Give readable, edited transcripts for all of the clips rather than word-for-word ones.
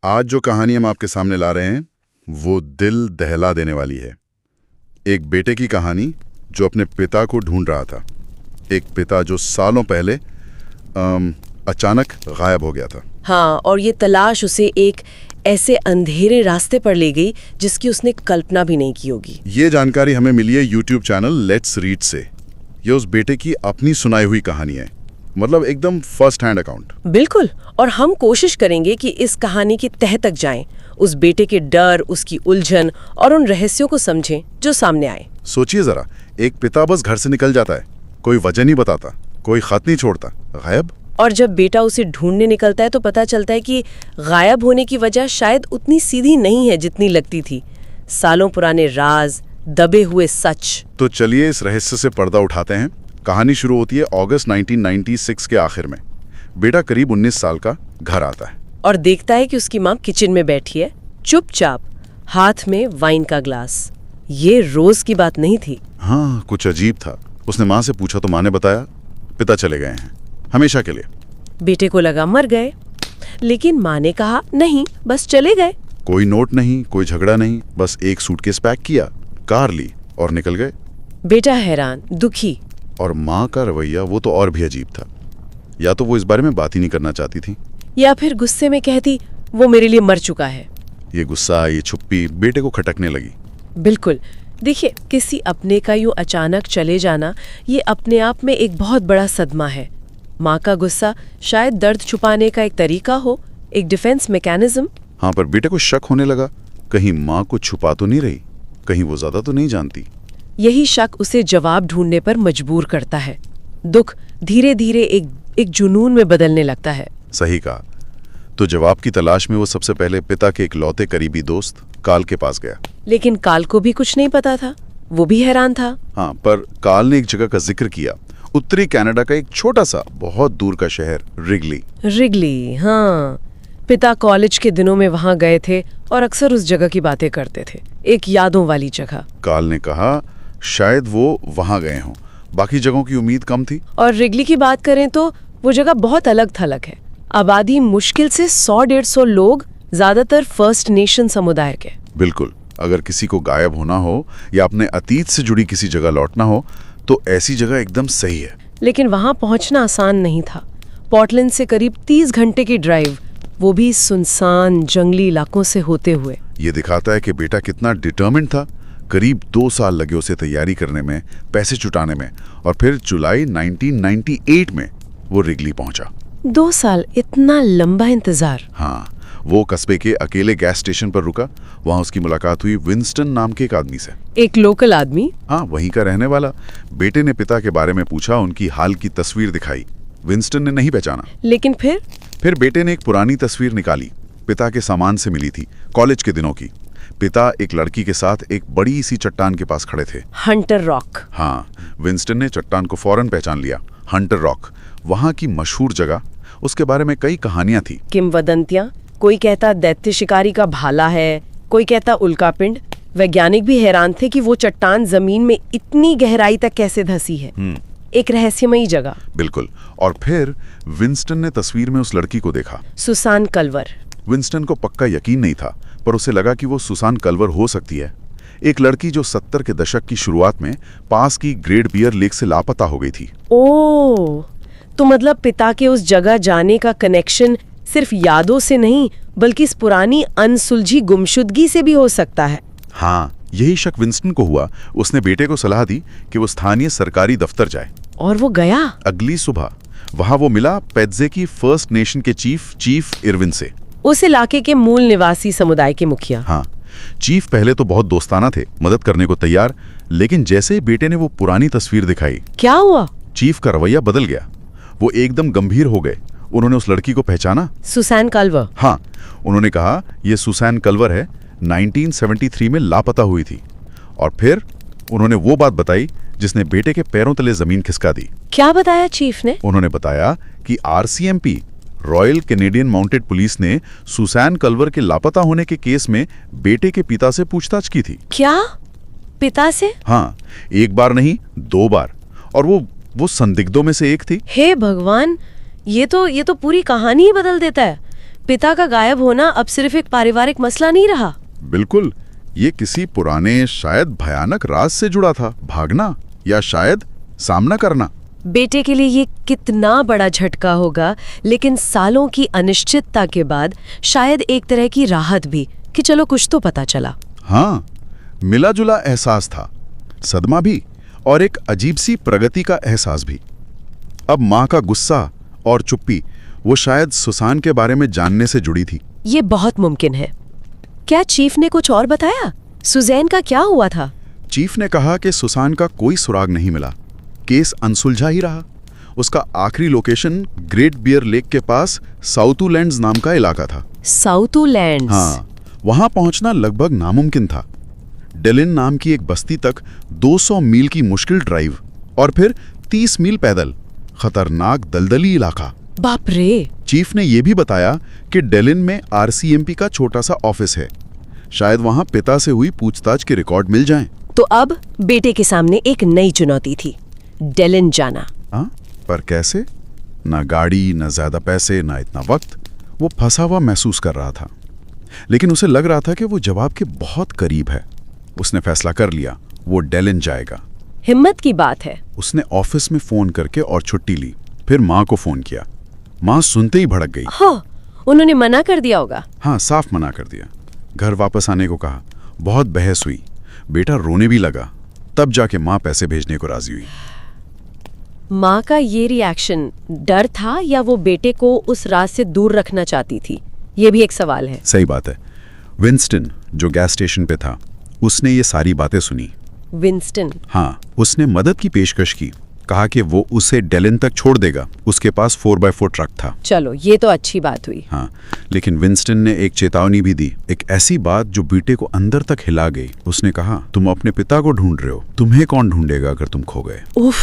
आज जो कहानी हम आपके सामने ला रहे हैं वो दिल दहला देने वाली है। एक बेटे की कहानी जो अपने पिता को ढूंढ रहा था। एक पिता जो सालों पहले अचानक गायब हो गया था। हाँ, और ये तलाश उसे एक ऐसे अंधेरे रास्ते पर ले गई जिसकी उसने कल्पना भी नहीं की होगी। ये जानकारी हमें मिली है यूट्यूब चैनल लेट्स रीड से। ये उस बेटे की अपनी सुनाई हुई कहानी है, मतलब एकदम फर्स्ट हैंड अकाउंट। बिल्कुल, और हम कोशिश करेंगे कि इस कहानी की तह तक जाएं, उस बेटे के डर, उसकी उलझन और उन रहस्यों को समझें जो सामने आए। सोचिए जरा, एक पिता बस घर से निकल जाता है, कोई वजह नहीं बताता, कोई खत नहीं छोड़ता, गायब। और जब बेटा उसे ढूंढने निकलता है तो पता चलता है कि गायब होने की वजह शायद उतनी सीधी नहीं है जितनी लगती थी। सालों पुराने राज, दबे हुए सच। तो चलिए इस रहस्य से पर्दा उठाते हैं। कहानी शुरू होती है अगस्त 1996 के आखिर में। बेटा करीब 19 साल का घर आता है और देखता है कि उसकी माँ किचन में बैठी है, चुपचाप, हाथ में वाइन का ग्लास। ये रोज की बात नहीं थी। हाँ, कुछ अजीब था। उसने माँ से पूछा तो माँ ने बताया पिता चले गए हैं, हमेशा के लिए। बेटे को लगा मर गए, लेकिन माँ ने कहा नहीं, बस चले गए। कोई नोट नहीं, कोई झगड़ा नहीं, बस एक सूटकेस पैक किया, कार ली और निकल गए। बेटा हैरान, दुखी। और माँ का रवैया वो तो और भी अजीब था। या तो वो इस बारे में बात ही नहीं करना चाहती थी, या फिर गुस्से में कहती वो मेरे लिए मर चुका है। ये गुस्सा, ये छुप्पी बेटे को खटकने लगी। बिल्कुल। देखिए, किसी अपने का यूं अचानक चले जाना ये अपने आप में एक बहुत बड़ा सदमा है। माँ का गुस्सा शायद दर्द छुपाने का एक तरीका हो, एक डिफेंस मैकेनिज्म। हाँ, पर बेटे को शक होने लगा, कहीं माँ को छुपा तो नहीं रही, कहीं वो ज्यादा तो नहीं जानती। यही शक उसे जवाब ढूंढने पर मजबूर करता है। दुख धीरे धीरे एक जुनून में बदलने लगता है। सही कहा। तो जवाब की तलाश में वो सबसे पहले पिता के इकलौते करीबी दोस्त काल के पास गया। लेकिन काल को भी कुछ नहीं पता था, वो भी हैरान था। हाँ, पर काल ने एक जगह का जिक्र किया, उत्तरी कनाडा का एक छोटा सा बहुत दूर का शहर रिगली। रिगली, हाँ। पिता कॉलेज के दिनों में वहां गए थे और अक्सर उस जगह की बातें करते थे, एक यादों वाली जगह। काल ने कहा शायद वो वहां गए हों, बाकी जगहों की उम्मीद कम थी। और रिगली की बात करें तो वो जगह बहुत अलग थलग है। आबादी मुश्किल से 100-150 लोग, ज्यादातर फर्स्ट नेशन समुदाय के। बिल्कुल, अगर किसी को गायब होना हो या अपने अतीत से जुड़ी किसी जगह लौटना हो तो ऐसी जगह एकदम सही है। लेकिन वहां पहुंचना आसान नहीं था। पोर्टलैंड से करीब 30 घंटे की ड्राइव, वो भी सुनसान जंगली इलाकों से होते हुए। ये दिखाता है कि बेटा कितना डिटर्मिन्ड था। करीब 2 साल लगे उसे तैयारी करने में, पैसे जुटाने में, और फिर जुलाई 1998 में वो रिगली पहुंचा। 2 साल, इतना लंबा इंतजार। हाँ, वो कस्बे के अकेले गैस स्टेशन पर रुका। वहां उसकी मुलाकात हुई विंस्टन नाम के एक आदमी से। एक लोकल आदमी? हाँ, वहीं का रहने वाला। बेटे ने पिता के बारे में पूछा, उनकी हाल की तस्वीर दिखाई। विंस्टन ने नहीं पहचाना। लेकिन फिर बेटे ने एक पुरानी तस्वीर निकाली, पिता के सामान से मिली थी, कॉलेज के दिनों की। पिता एक लड़की के साथ एक बड़ी सी चट्टान के पास खड़े थे, हंटर रॉक। हाँ, विंस्टन ने चट्टान को फौरन पहचान लिया। हंटर रॉक, वहां की मशहूर जगह। उसके बारे में कई कहानियां थी, किंवदंतियां। कोई कहता दैत्य शिकारी का भाला है, कोई कहता उल्कापिंड। वैज्ञानिक भी हैरान थे कि वो चट्टान जमीन में इतनी गहराई तक कैसे धंसी है। एक रहस्यमयी जगह। बिल्कुल। और फिर विंस्टन ने तस्वीर में उस लड़की को देखा, सुसान कल्वर। विंस्टन को पक्का यकीन नहीं था, पर उसे लगा कि वो सुसान कल्वर हो सकती है। एक लड़की जो 70 के दशक की शुरुआत में पास की ग्रेट बियर लेक से लापता हो गई थी। ओह, तो मतलब पिता के उस जगह जाने का कनेक्शन सिर्फ यादों से नहीं, बल्कि इस पुरानी अनसुलझी गुमशुदगी से भी हो सकता है। हाँ, यही शक विंस्टन को हुआ। उसने बेटे को सलाह दी कि वो स्थानीय सरकारी दफ्तर जाए। और वो गया। अगली सुबह वहां वो मिला पेड्जे की फर्स्ट नेशन के चीफ इरविन से, उस इलाके के मूल निवासी समुदाय के मुखिया। हाँ, चीफ पहले तो बहुत दोस्ताना थे, मदद करने को तैयार, लेकिन जैसे ही बेटे ने वो पुरानी तस्वीर दिखाई, क्या हुआ? चीफ का रवैया बदल गया। वो एकदम गंभीर हो गए। उन्होंने उस लड़की को पहचाना, सुसान कल्वर। हाँ, उन्होंने कहा ये सुसान कल्वर है, 1973 में लापता हुई थी। और फिर उन्होंने वो बात बताई जिसने बेटे के पैरों तले जमीन खिसका दी। क्या बताया चीफ ने? उन्होंने बताया कि RCMP, royal Canadian mounted police ने सुसान कल्वर के लापता होने के केस में बेटे के पिता से पूछताछ की थी। क्या? पिता से? हाँ, एक बार नहीं 2 बार, और वो संदिग्धों में से एक थी। हे भगवान, ये तो पूरी कहानी ही बदल देता है। पिता का गायब होना अब सिर्फ एक पारिवारिक मसला नहीं रहा। बिल्कुल, ये किसी पुराने शायद भयानक राज से जुड़ा था। भागना या शायद सामना करना। बेटे के लिए ये कितना बड़ा झटका होगा, लेकिन सालों की अनिश्चितता के बाद शायद एक तरह की राहत भी कि चलो कुछ तो पता चला। हाँ, मिला जुला एहसास था, सदमा भी और एक अजीब सी प्रगति का एहसास भी। अब माँ का गुस्सा और चुप्पी, वो शायद सुसान के बारे में जानने से जुड़ी थी। ये बहुत मुमकिन है। क्या चीफ ने कुछ और बताया? सुजैन का क्या हुआ था? चीफ ने कहा कि सुसान का कोई सुराग नहीं मिला, केस अनसुलझा ही रहा। उसका आखिरी लोकेशन ग्रेट बियर लेक के पास साउथलैंड्स नाम का इलाका था। साउथलैंड्स? हाँ, वहां पहुंचना लगभग नामुमकिन था। डेलिन नाम की एक बस्ती तक 200 मील की मुश्किल ड्राइव और फिर 30 मील पैदल। खतरनाक दलदली इलाका। बाप रे। चीफ ने यह भी बताया कि डेलिन में आरसीएमपी का छोटा सा ऑफिस है। शायद वहां पिता से हुई पूछताछ के रिकॉर्ड मिल जाएं। तो अब बेटे के सामने एक नई चुनौती थी, डेलिन जाना। हाँ, पर कैसे? ना गाड़ी, ना ज्यादा पैसे, ना इतना वक्त। वो फंसा हुआ महसूस कर रहा था, लेकिन उसे लग रहा था कि वो जवाब के बहुत करीब है। उसने फैसला कर लिया, वो डेलिन जाएगा। हिम्मत की बात है। उसने ऑफिस में फोन करके और छुट्टी ली, फिर माँ को फोन किया। माँ सुनते ही भड़क गई। हाँ, उन्होंने मना कर दिया होगा। हाँ, साफ मना कर दिया। घर वापस आने को कहा। बहुत बहस हुई, बेटा रोने भी लगा। तब जाके माँ पैसे भेजने को राजी हुई। माँ का ये रिएक्शन डर था या वो बेटे को उस राज से दूर रखना चाहती थी? ये भी एक सवाल है। सही बात है। विंस्टन जो गैस स्टेशन पे था, उसने ये सारी बातें सुनी। विंस्टन? हाँ, उसने मदद की पेशकश की। कहा कि वो उसे डेलिन तक छोड़ देगा। उसके पास 4x4 ट्रक था। चलो, ये तो अच्छी बात हुई। हाँ, लेकिन विंस्टन ने एक चेतावनी भी दी, एक ऐसी बात जो बेटे को अंदर तक हिला गई। उसने कहा, तुम अपने पिता को ढूंढ रहे हो, तुम्हें कौन ढूंढेगा अगर तुम खो गए? उफ,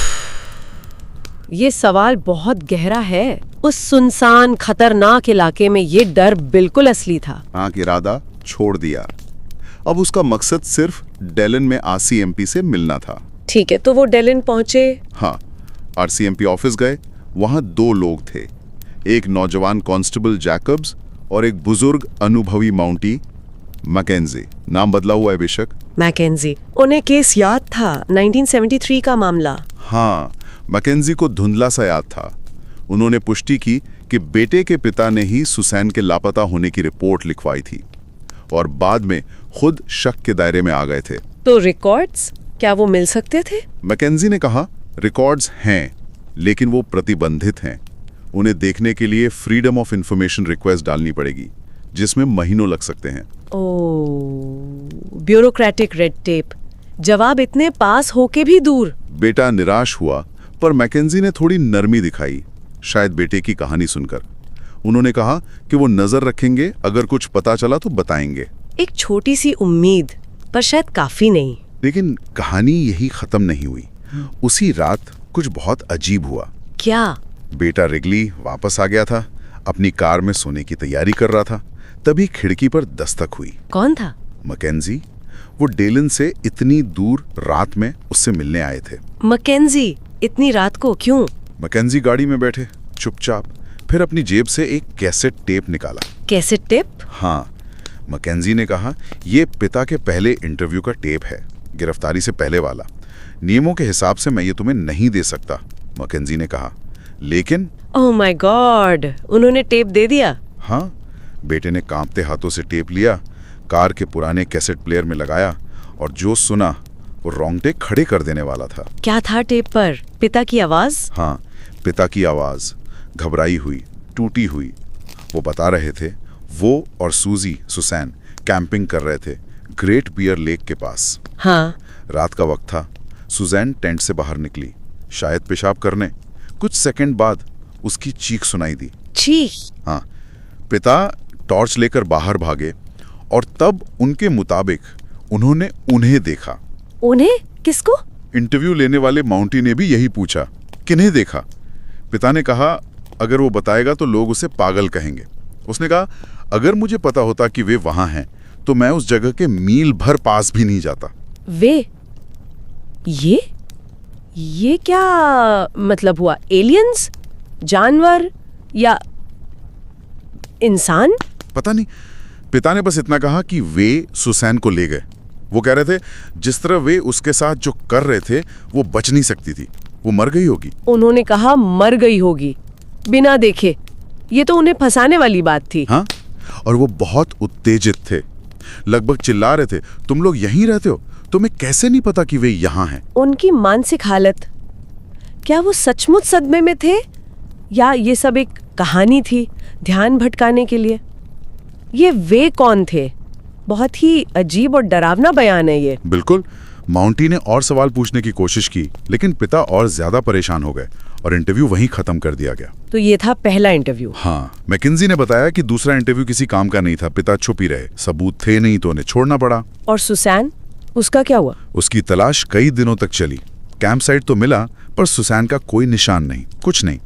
ये सवाल बहुत गहरा है। उस सुनसान खतरनाक इलाके में ये डर बिल्कुल असली था। आंख इरादा छोड़ दिया। अब उसका मकसद सिर्फ डेलिन में आरसीएमपी से मिलना था। ठीक है, तो वो डेलिन पहुंचे। हाँ, आरसीएमपी ऑफिस गए। वहां 2 लोग थे, एक नौजवान कांस्टेबल जैकब्स और एक बुजुर्ग अनुभवी माउंटी मैकेंजी। नाम बदला हुआ है बेशक। मैकेंजी। उन्हें केस याद था, 1973 का मामला। हाँ, मैकेंजी को धुंधला सा याद था। उन्होंने पुष्टि की कि बेटे के पिता ने ही सुसैन के लापता होने की रिपोर्ट लिखवाई थी और बाद में खुद शक के दायरे में आ गए थे। तो रिकॉर्ड्स, क्या वो मिल सकते थे? मैकेंजी ने कहा, रिकॉर्ड्स हैं, लेकिन वो प्रतिबंधित हैं। उन्हें देखने के लिए फ्रीडम ऑफ इंफॉर्मेशन रिक्वेस्ट डालनी पड़ेगी, जिसमें महीनों लग सकते हैं। ओह, ब्यूरोक्रेटिक रेड टेप। जवाब इतने पास होके भी दूर। बेटा निराश हुआ, पर मैकेंजी ने थोड़ी नरमी दिखाई, शायद बेटे की कहानी सुनकर। उन्होंने कहा कि वो नजर रखेंगे, अगर कुछ पता चला तो बताएंगे। एक छोटी सी उम्मीद, पर शायद काफी नहीं। लेकिन कहानी यही खत्म नहीं हुई। उसी रात कुछ बहुत अजीब हुआ। क्या? बेटा रिगली वापस आ गया था, अपनी कार में सोने की तैयारी कर रहा था। तभी खिड़की पर दस्तक हुई। कौन था? मैकेंजी। वो डेलिन से इतनी दूर रात में उससे मिलने आए थे। मैकेंजी? इतनी रात को क्यों? मैकेंजी गाड़ी में बैठे चुपचाप, फिर अपनी जेब से एक कैसेट टेप निकाला। Cassette tape? हाँ, मैकेंजी ने कहा, ये पिता के पहले इंटरव्यू का टेप है, गिरफ्तारी से पहले वाला। नियमों के हिसाब से मैं ये तुम्हें नहीं दे सकता, मैकेंजी ने कहा, लेकिन। ओह माय गॉड, उन्होंने टेप दे दिया? हाँ, बेटे ने कांपते हाथों से टेप लिया, कार के पुराने कैसेट प्लेयर में लगाया और जो सुना वो रोंगटे खड़े कर देने वाला था। क्या था टेप पर? पिता की आवाज? हाँ, पिता की आवाज, घबराई हुई, टूटी हुई। वो बता रहे थे वो और सूजी सुसैन कैंपिंग कर रहे थे ग्रेट बियर लेक के पास। हाँ। रात का वक्त था। सुसैन टेंट से बाहर निकली, शायद पेशाब करने। कुछ सेकंड बाद उसकी चीख सुनाई दी। चीख? हाँ। पिता टॉर्च लेकर बाहर भागे और तब उनके मुताबिक उन्होंने उन्हें देखा। उन्हें? किसको? इंटरव्यू लेने वाले माउंटी ने भी यही पूछा, किन्हें देखा? पिता ने कहा, अगर वो बताएगा तो लोग उसे पागल कहेंगे। उसने कहा, अगर मुझे पता होता कि वे वहां हैं तो मैं उस जगह के मील भर पास भी नहीं जाता। वे? ये क्या मतलब हुआ? एलियंस? जानवर? या इंसान? पता नहीं, पिता ने बस इतना कहा कि वे सुसैन को ले गए। वो कह रहे थे जिस तरह वे उसके साथ जो कर रहे थे वो बच नहीं सकती थी, वो मर गई होगी। उन्होंने कहा मर गई होगी बिना देखे। ये तो उन्हें फंसाने वाली बात थी। हाँ, और वो बहुत उत्तेजित थे, लगभग चिल्ला रहे थे, तुम लोग यहीं रहते हो, तुम्हें कैसे नहीं पता कि वे यहाँ हैं? उनकी मानसिक हालत, क्या वो सचमुच सदमे में थे या ये सब एक कहानी थी ध्यान भटकाने के लिए? ये वे कौन थे? बहुत ही अजीब और डरावना बयान है ये। बिल्कुल। माउंटी ने और सवाल पूछने की कोशिश की, लेकिन पिता और ज्यादा परेशान हो गए और इंटरव्यू वहीं खत्म कर दिया गया। तो ये था पहला इंटरव्यू। हाँ, मैकेंजी ने बताया कि दूसरा इंटरव्यू किसी काम का नहीं था। पिता चुप ही रहे, सबूत थे नहीं तो उन्हें छोड़ना पड़ा। और सुसैन, उसका क्या हुआ? उसकी तलाश कई दिनों तक चली। कैंप साइट तो मिला, पर सुसैन का कोई निशान नहीं, कुछ नहीं।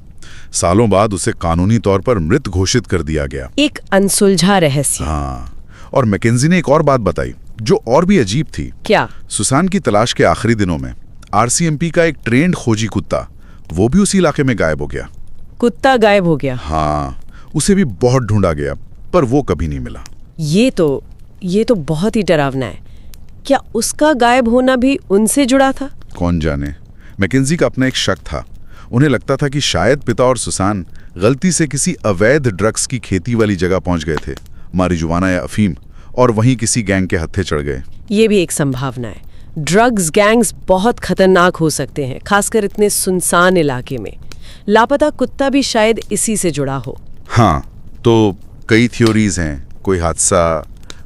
सालों बाद उसे कानूनी तौर पर मृत घोषित कर दिया गया। एक अनसुलझा रहस्य। हाँ, और मैकेंजी ने एक और बात बताई जो और भी अजीब थी। क्या? सुसान की तलाश के आखिरी दिनों में आरसीएमपी का एक ट्रेंड खोजी कुत्ता, वो भी उसी इलाके में गायब हो गया। कुत्ता गायब हो गया? हाँ, उसे भी बहुत ढूंढा गया, पर वो कभी नहीं मिला। ये तो बहुत ही डरावना है। क्या उसका गायब होना भी उनसे जुड़ा था? कौन जाने। मैकेंजी का अपना एक शक था। उन्हें लगता था कि शायद पिता और सुसान गलती से किसी अवैध ड्रग्स की खेती वाली जगह पहुंच गए थे, मारिजुआना या अफीम, और वहीं किसी गैंग के हत्थे चढ़ गए। ये भी एक संभावना है। ड्रग्स गैंग्स बहुत खतरनाक हो सकते हैं, खासकर इतने सुनसान इलाके में। लापता कुत्ता भी शायद इसी से जुड़ा हो। हाँ, तो कई थ्योरीज हैं। कोई हादसा,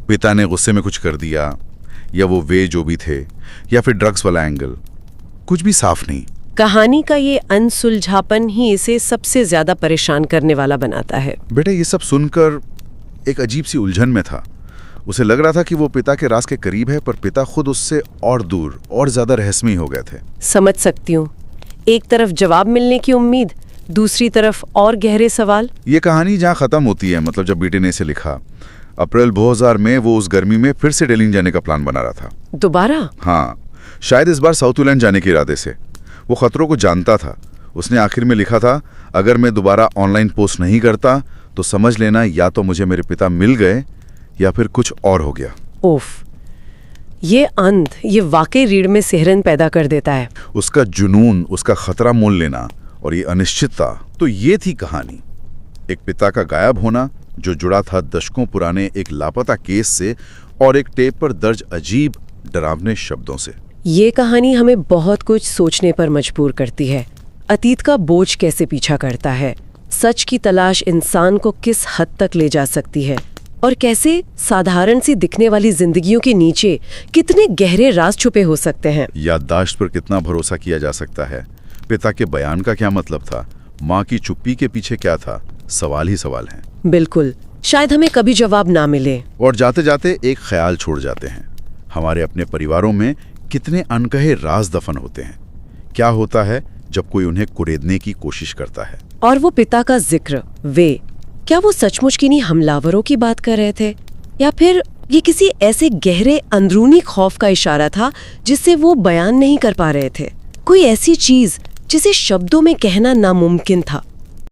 पिता ने गुस्से में कुछ कर दिया, या वो वे जो भी थे, या फिर ड्रग्स वाला एंगल। कुछ भी साफ नहीं। कहानी का ये अनसुलझापन ही इसे सबसे ज्यादा परेशान करने वाला बनाता है। बेटा, ये सब सुनकर एक अजीब सी उलझन में था। उसे लग रहा था कि वो पिता के राज के करीब है, पर पिता खुद उससे और दूर और ज्यादा रहस्यमयी हो गए थे। समझ सकती हूँ। एक तरफ जवाब मिलने की उम्मीद, दूसरी तरफ और गहरे सवाल। ये कहानी जहाँ खत्म होती है, मतलब जब बेटे ने इसे लिखा, अप्रैल 2000 में वो उस गर्मी में फिर से डेलिंग जाने का प्लान बना रहा था। दोबारा? हाँ, शायद इस बार साउथलैंड जाने के इरादे से। वो खतरों को जानता था। उसने आखिर में लिखा था, अगर मैं दोबारा ऑनलाइन पोस्ट नहीं करता तो समझ लेना या तो मुझे मेरे पिता मिल गए या फिर कुछ और हो गया। ओफ, ये अंत, ये वाकई रीढ़ में सिहरन पैदा कर देता है। उसका जुनून, उसका खतरा मोल लेना और ये अनिश्चितता, तो ये थी कहानी। एक पिता का गायब होना जो जुड़ा था दशकों पुराने एक लापता केस से, और एक टेप पर दर्ज अजीब डरावने शब्दों से। ये कहानी हमें बहुत कुछ सोचने पर मजबूर करती है। अतीत का बोझ कैसे पीछा करता है, सच की तलाश इंसान को किस हद तक ले जा सकती है, और कैसे साधारण सी दिखने वाली जिंदगियों के नीचे कितने गहरे राज छुपे हो सकते हैं। याददाश्त पर कितना भरोसा किया जा सकता है, पिता के बयान का क्या मतलब था, माँ की चुप्पी के पीछे क्या था, सवाल ही सवाल हैं। बिल्कुल, शायद हमें कभी जवाब ना मिले। और जाते जाते एक ख्याल छोड़ जाते हैं, हमारे अपने परिवारों में कितने अनकहे राज दफन होते हैं। क्या होता है जब कोई उन्हें कुरेदने की कोशिश करता है। और वो पिता का जिक्र, वे, क्या वो सचमुच किन्हीं हमलावरों की बात कर रहे थे, या फिर ये किसी ऐसे गहरे अंदरूनी खौफ का इशारा था जिससे वो बयान नहीं कर पा रहे थे? कोई ऐसी चीज जिसे शब्दों में कहना नामुमकिन था।